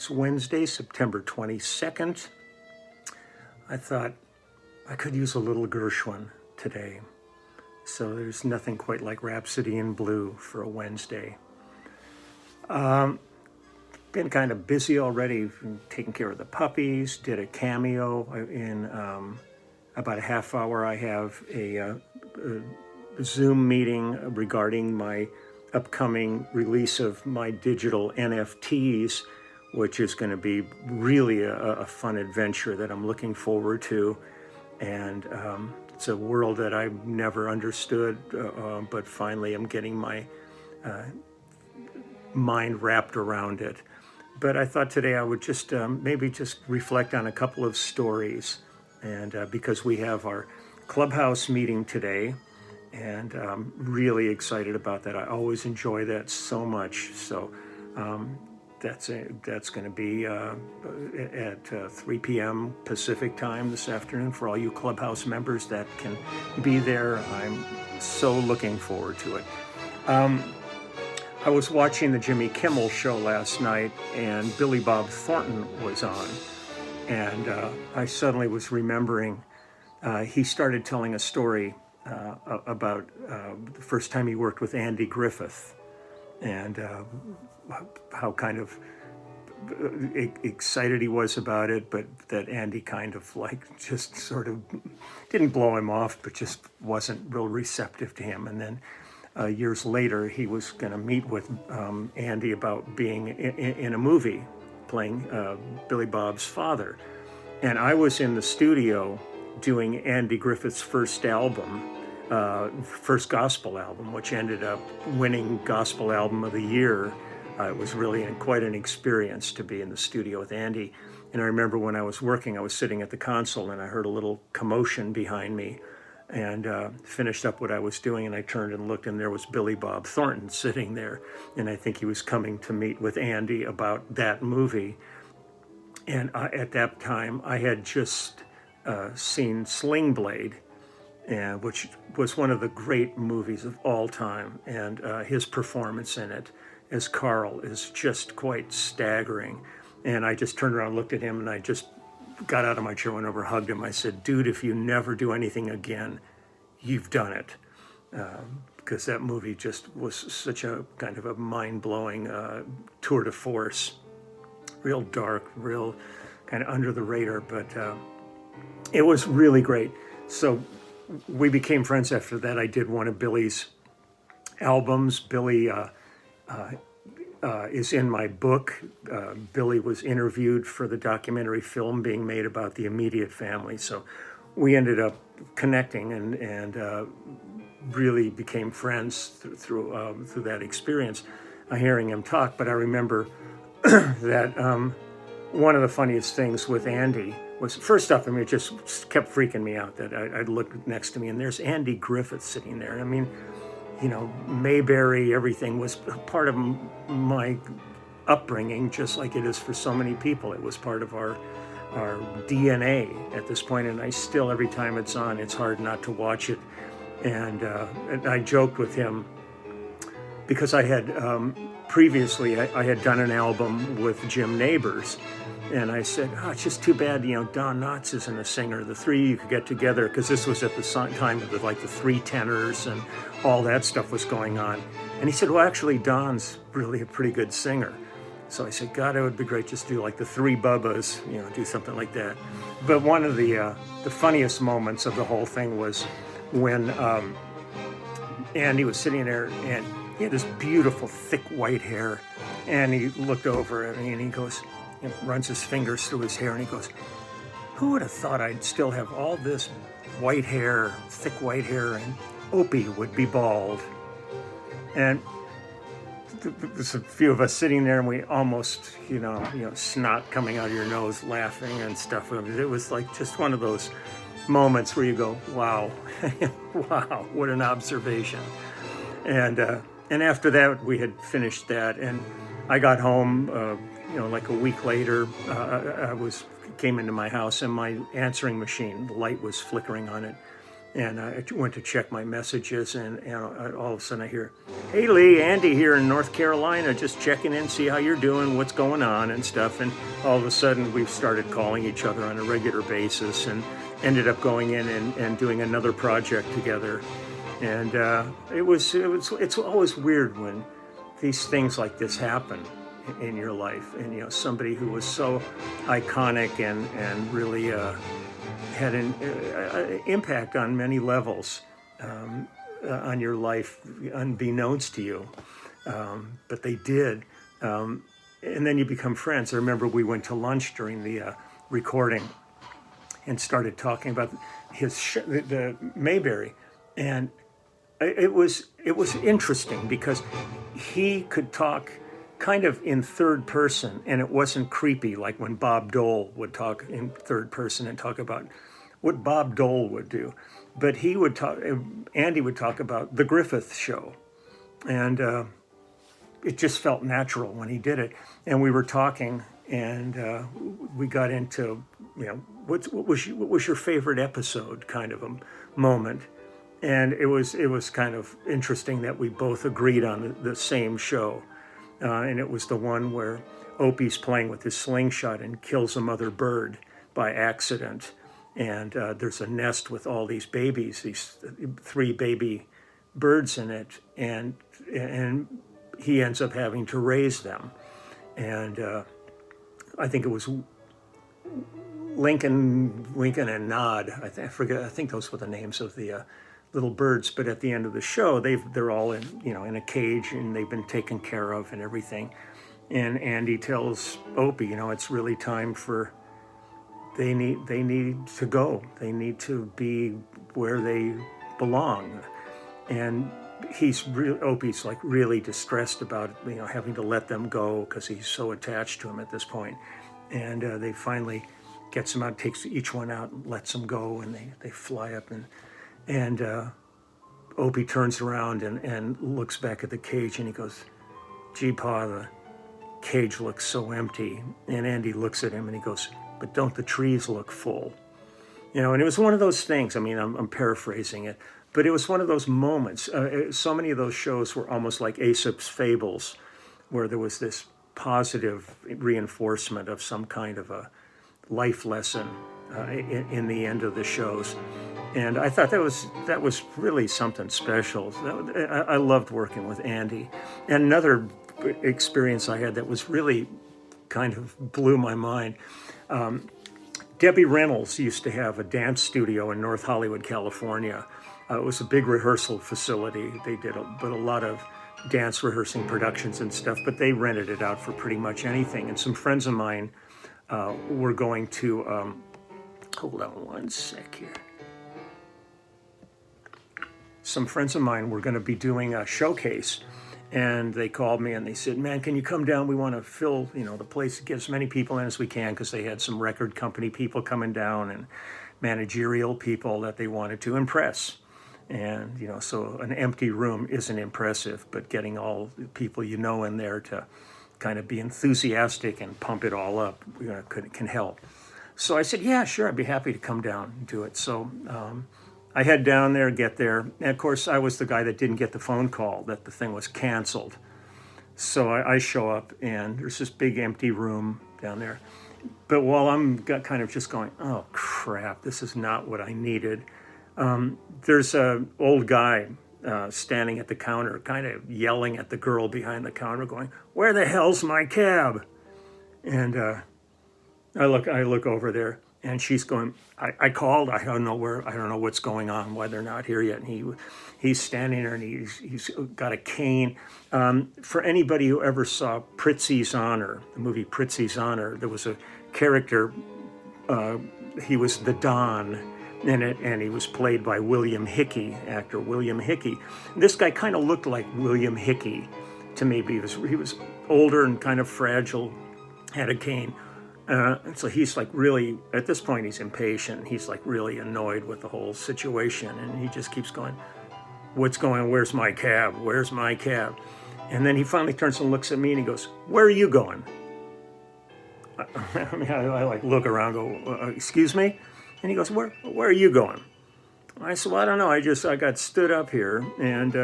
It's Wednesday, September 22nd. I thought I could use a little Gershwin today. So there's nothing quite like Rhapsody in Blue for a Wednesday. Been kind of busy already, taking care of the puppies, did a cameo in about a half hour. I have a Zoom meeting regarding my upcoming release of my digital NFTs, which is going to be really a fun adventure that I'm looking forward to. And it's a world that I've never understood, but finally I'm getting my mind wrapped around it. But I thought today I would just maybe just reflect on a couple of stories. And because we have our clubhouse meeting today, and I'm really excited about that. I always enjoy that so much. So that's going to be at 3 p.m. Pacific time this afternoon for all you clubhouse members that can be there. I'm so looking forward to it. I was watching the Jimmy Kimmel show last night, and Billy Bob Thornton was on, and I suddenly was remembering he started telling a story about the first time he worked with Andy Griffith, and how kind of excited he was about it, but that Andy kind of like just sort of didn't blow him off, but just wasn't real receptive to him. And then years later, he was going to meet with Andy about being in a movie, playing Billy Bob's father. And I was in the studio doing Andy Griffith's first album, first gospel album, which ended up winning Gospel Album of the Year. It was really quite an experience to be in the studio with Andy. And I remember when I was working, I was sitting at the console and I heard a little commotion behind me, and finished up what I was doing, and I turned and looked, and there was Billy Bob Thornton sitting there. And I think he was coming to meet with Andy about that movie. And at that time, I had just seen Sling Blade, which was one of the great movies of all time. And his performance in it as Carl is just quite staggering. And I just turned around and looked at him, and I just got out of my chair, went over, hugged him. I said, dude, if you never do anything again, you've done it. Because that movie just was such a kind of a mind-blowing tour de force. Real dark, real kind of under the radar, but it was really great. So we became friends after that. I did one of Billy's albums. Billy is in my book. Billy was interviewed for the documentary film being made about the immediate family. So we ended up connecting and really became friends through that experience, hearing him talk. But I remember that one of the funniest things with Andy was, first off, I mean, it just kept freaking me out that I'd look next to me and there's Andy Griffith sitting there. I mean, you know, Mayberry, everything was part of my upbringing, just like it is for so many people. It was part of our DNA at this point, and I still, every time it's on, it's hard not to watch it. And I joked with him because I had previously, I had done an album with Jim Neighbors, and I said, oh, it's just too bad, you know, Don Knotts isn't a singer. The three you could get together, because this was at the time of the three tenors and all that stuff was going on. And he said, well, actually, Don's really a pretty good singer. So I said, God, it would be great just to do like the three Bubbas, you know, do something like that. But one of the funniest moments of the whole thing was when Andy was sitting there and he had this beautiful, thick white hair. And he looked over at me and he goes, runs his fingers through his hair and he goes, who would have thought I'd still have all this white hair, thick white hair, and Opie would be bald? And there's a few of us sitting there and we almost, you know, snot coming out of your nose laughing and stuff. It was like just one of those moments where you go, wow, wow, what an observation. And after that, we had finished that and I got home, like a week later. I came into my house and my answering machine, the light was flickering on it. And I went to check my messages, and all of a sudden I hear, "Hey Lee, Andy here in North Carolina, just checking in, see how you're doing, what's going on and stuff." And all of a sudden we've started calling each other on a regular basis, and ended up going in and doing another project together. And it's always weird when these things like this happen in your life, and somebody who was so iconic and really had an impact on many levels on your life, unbeknownst to you, but they did. And then you become friends. I remember we went to lunch during the recording and started talking about the Mayberry, and it was interesting because he could talk kind of in third person, and it wasn't creepy like when Bob Dole would talk in third person and talk about what Bob Dole would do. But Andy would talk about the Griffith Show, and it just felt natural when he did it. And we were talking, and we got into, what was your favorite episode, kind of a moment. And it was kind of interesting that we both agreed on the same show. And it was the one where Opie's playing with his slingshot and kills a mother bird by accident. And there's a nest with all these babies, these 3 baby birds in it. And he ends up having to raise them. And I think it was Lincoln and Nod. I forget. I think those were the names of the little birds. But at the end of the show, they're all in a cage, and they've been taken care of and everything. And Andy tells Opie, it's really time for they need to go. They need to be where they belong. And Opie's like really distressed about having to let them go because he's so attached to him at this point. And they finally gets them out, takes each one out, and lets them go, and they fly up, and Opie turns around and looks back at the cage, and he goes, "Gee, Pa, the cage looks so empty." And Andy looks at him and he goes, "But don't the trees look full?" And it was one of those things. I mean, I'm paraphrasing it, but it was one of those moments. So many of those shows were almost like Aesop's fables, where there was this positive reinforcement of some kind of a life lesson in the end of the shows. And I thought that was really something special. I loved working with Andy. And another experience I had that was really kind of blew my mind. Debbie Reynolds used to have a dance studio in North Hollywood, California. It was a big rehearsal facility. They did a lot of dance rehearsing productions and stuff, but they rented it out for pretty much anything. And some friends of mine were going to, hold on one sec here. Some friends of mine were going to be doing a showcase, and they called me and they said, "Man, can you come down? We want to fill, the place, get as many people in as we can," because they had some record company people coming down and managerial people that they wanted to impress. And, so an empty room isn't impressive, but getting all the people in there to kind of be enthusiastic and pump it all up can help. So I said, "Yeah, sure, I'd be happy to come down and do it." So I head down there, get there. And of course, I was the guy that didn't get the phone call that the thing was canceled. So I show up, and there's this big empty room down there. But while I'm kind of just going, "Oh, crap, this is not what I needed," there's an old guy standing at the counter, kind of yelling at the girl behind the counter, going, "Where the hell's my cab?" And I look over there, and she's going, I called. I don't know what's going on, why they're not here yet." And he's standing there, and he's got a cane. For anybody who ever saw Prizzi's Honor, the movie Prizzi's Honor, there was a character. He was the Don in it, and he was played by actor William Hickey. This guy kind of looked like William Hickey to me. He was older and kind of fragile, had a cane. And so he's like really, at this point, he's impatient. He's like really annoyed with the whole situation. And he just keeps going, "What's going on? Where's my cab? Where's my cab?" And then he finally turns and looks at me and he goes, "Where are you going?" I like look around, go, "Excuse me?" And he goes, Where are you going?" I said, well, I don't know. I got stood up here, and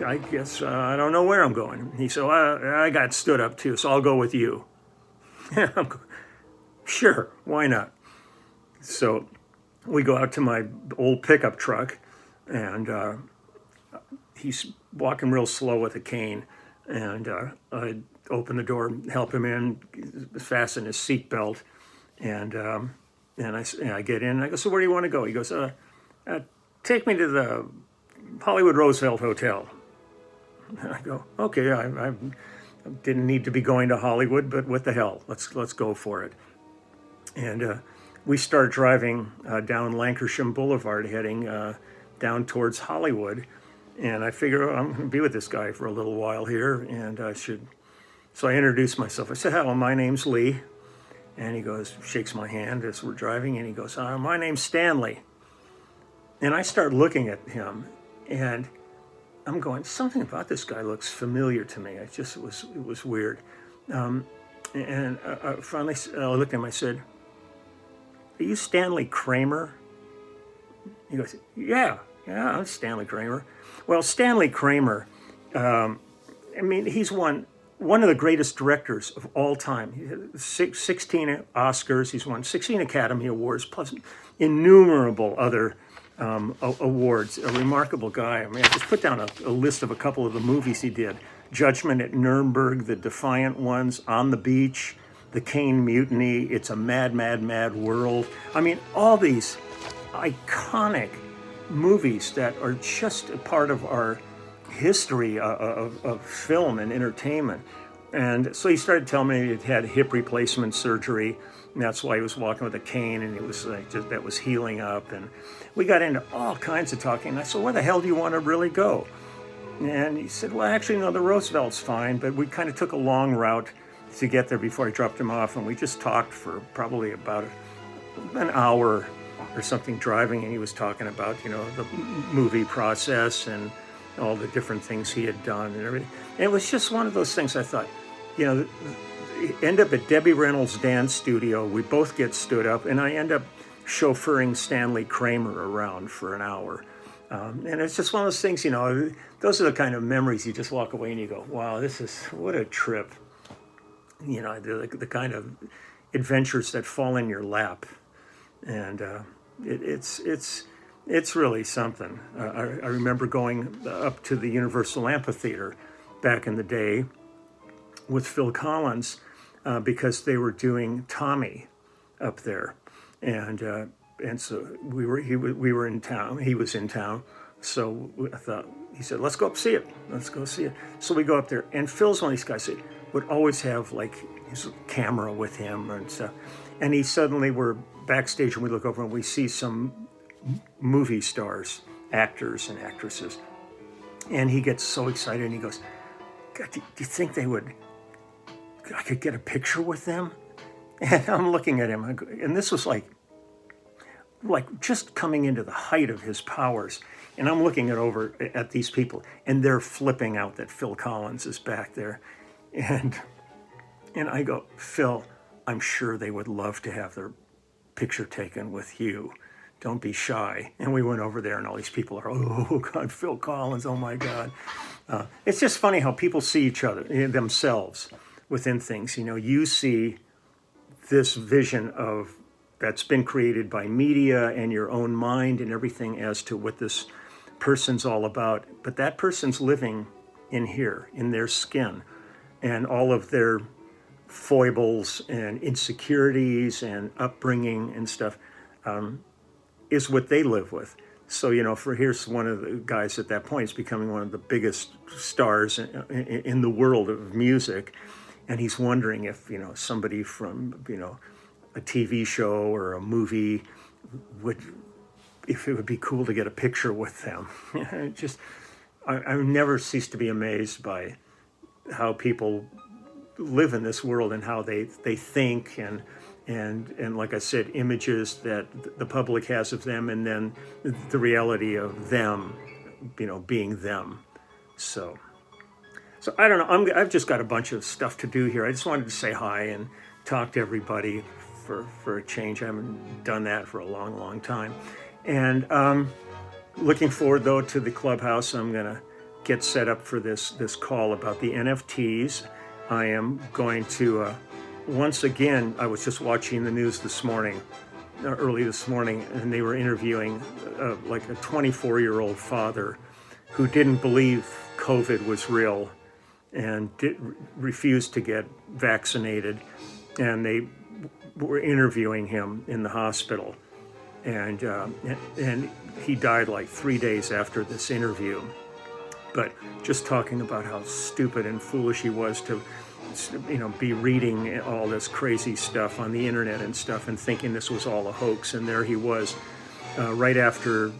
I guess I don't know where I'm going. He said, well, I got stood up too, so I'll go with you. I'm going, sure, why not? So we go out to my old pickup truck, and he's walking real slow with a cane, and I open the door, help him in, fasten his seatbelt, and I get in. And I go, so where do you want to go? He goes, take me to the Hollywood Roosevelt Hotel. And I go, okay, I didn't need to be going to Hollywood, but what the hell? Let's go for it. And we start driving down Lankershim Boulevard, heading down towards Hollywood. And I figure, I'm going to be with this guy for a little while here, and I should. So I introduce myself. I said, hello, my name's Lee. And he goes, shakes my hand as we're driving, and he goes, my name's Stanley. And I start looking at him, and I'm going, something about this guy looks familiar to me. It was weird. And finally, I looked at him, I said, are you Stanley Kramer? He goes, yeah, I'm Stanley Kramer. Well, Stanley Kramer, he's one of the greatest directors of all time. He had 16 Oscars, he's won 16 Academy Awards, plus innumerable other awards. A remarkable guy. I just put down a list of a couple of the movies he did. Judgment at Nuremberg, The Defiant Ones, On the Beach, The Caine Mutiny, It's a Mad, Mad, Mad World. All these iconic movies that are just a part of our history of film and entertainment. And so he started telling me he had hip replacement surgery, and that's why he was walking with a cane, and it was that was healing up. And we got into all kinds of talking. And I said, where the hell do you want to really go? And he said, well, actually, no, the Roosevelt's fine, but we kind of took a long route to get there before I dropped him off, and we just talked for probably about an hour or something driving, and he was talking about, the movie process and all the different things he had done and everything. And it was just one of those things I thought, end up at Debbie Reynolds' dance studio, we both get stood up, and I end up chauffeuring Stanley Kramer around for an hour. And it's just one of those things, those are the kind of memories you just walk away and you go, wow, what a trip. The kind of adventures that fall in your lap. And it's really something. I remember going up to the Universal Amphitheater back in the day with Phil Collins because they were doing Tommy up there. And so we were in town. He was in town. So I thought, he said, let's go up see it. Let's go see it. So we go up there, and Phil's one of these guys that would always have his camera with him and stuff. And we're backstage, and we look over and we see some movie stars, actors and actresses. And he gets so excited and he goes, God, do you think I could get a picture with them? And I'm looking at him, and this was like just coming into the height of his powers. And I'm looking over at these people, and they're flipping out that Phil Collins is back there. And I go, Phil, I'm sure they would love to have their picture taken with you. Don't be shy. And we went over there, and all these people are, oh, God, Phil Collins, oh, my God. It's just funny how people see each other, themselves, within things. You see this vision that's been created by media and your own mind and everything as to what this person's all about. But that person's living in here, in their skin, and all of their foibles and insecurities and upbringing and stuff is what they live with. So, here's one of the guys at that point is becoming one of the biggest stars in the world of music. And he's wondering if, somebody from, a TV show or a movie if it would be cool to get a picture with them. I never cease to be amazed by how people live in this world and how they think and like I said, images that the public has of them, and then the reality of them, being them. So I don't know. I've just got a bunch of stuff to do here. I just wanted to say hi and talk to everybody for a change. I haven't done that for a long, long time. And looking forward, though, to the clubhouse. I'm going to get set up for this call about the NFTs. I am going to, once again, I was just watching the news this morning, early this morning, and they were interviewing like a 24-year-old father who didn't believe COVID was real and refused to get vaccinated. And they were interviewing him in the hospital. And he died like 3 days after this interview. But just talking about how stupid and foolish he was to, be reading all this crazy stuff on the internet and stuff and thinking this was all a hoax. And there he was, right after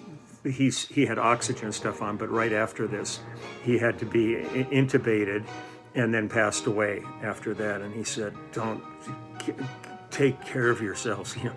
he had oxygen stuff on, but right after this, he had to be intubated and then passed away after that. And he said, "Don't take care of yourselves." He